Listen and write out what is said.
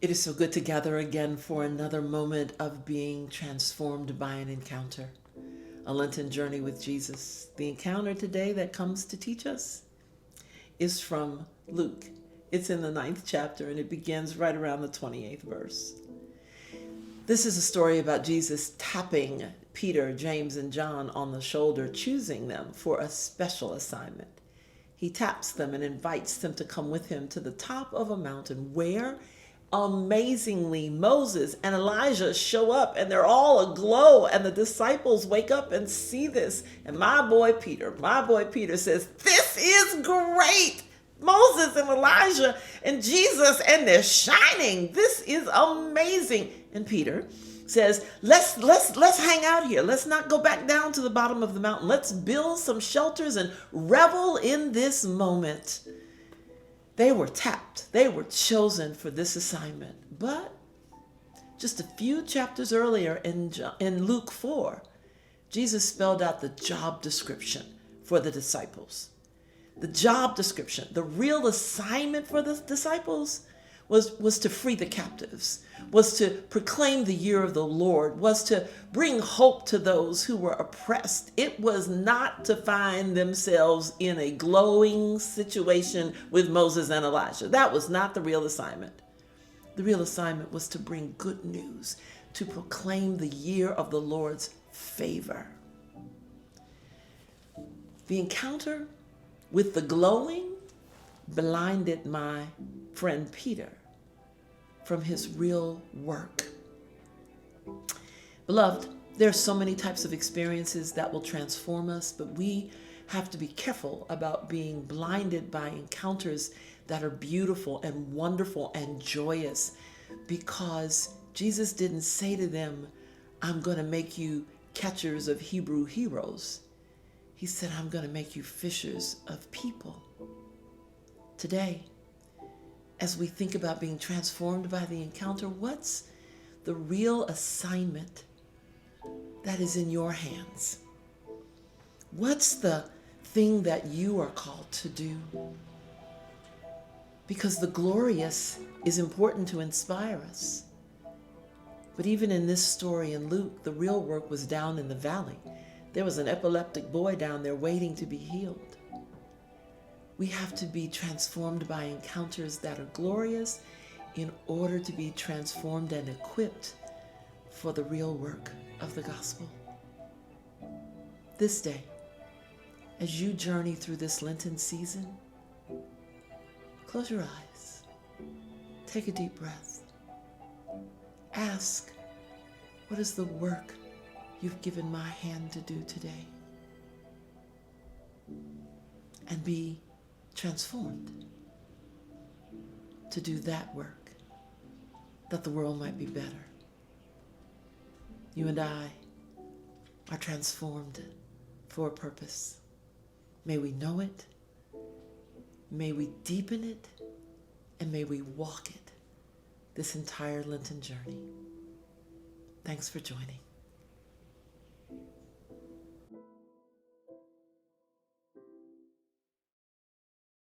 It is so good to gather again for another moment of being transformed by an encounter. A Lenten journey with Jesus. The encounter today that comes to teach us is from Luke. It's in the 9th chapter and it begins right around the 28th verse. This is a story about Jesus tapping Peter, James, and John on the shoulder, choosing them for a special assignment. He taps them and invites them to come with him to the top of a mountain where, amazingly, Moses and Elijah show up and they're all aglow, and the disciples wake up and see this. And my boy Peter says, "This is great! Moses and Elijah and Jesus, and they're shining. This is amazing." And Peter says, let's hang out here. Let's not go back down to the bottom of the mountain. Let's build some shelters and revel in this moment. They were tapped. They were chosen for this assignment. But just a few chapters earlier in Luke 4, Jesus spelled out the job description for the disciples. The job description, the real assignment for the disciples was to free the captives, was to proclaim the year of the Lord, was to bring hope to those who were oppressed. It was not to find themselves in a glowing situation with Moses and Elijah. That was not the real assignment. The real assignment was to bring good news, to proclaim the year of the Lord's favor. The encounter with the glowing blinded my friend Peter from his real work. Beloved, there are so many types of experiences that will transform us, but we have to be careful about being blinded by encounters that are beautiful and wonderful and joyous, because Jesus didn't say to them, "I'm going to make you catchers of Hebrew heroes." He said, "I'm going to make you fishers of people." Today, as we think about being transformed by the encounter, what's the real assignment that is in your hands? What's the thing that you are called to do? Because the glorious is important to inspire us. But even in this story in Luke, the real work was down in the valley. There was an epileptic boy down there waiting to be healed. We have to be transformed by encounters that are glorious in order to be transformed and equipped for the real work of the gospel. This day, as you journey through this Lenten season, close your eyes, take a deep breath, ask, what is the work you've given my hand to do today? And be transformed to do that work, that the world might be better. You and I are transformed for a purpose. May we know it, may we deepen it, and may we walk it this entire Lenten journey. Thanks for joining.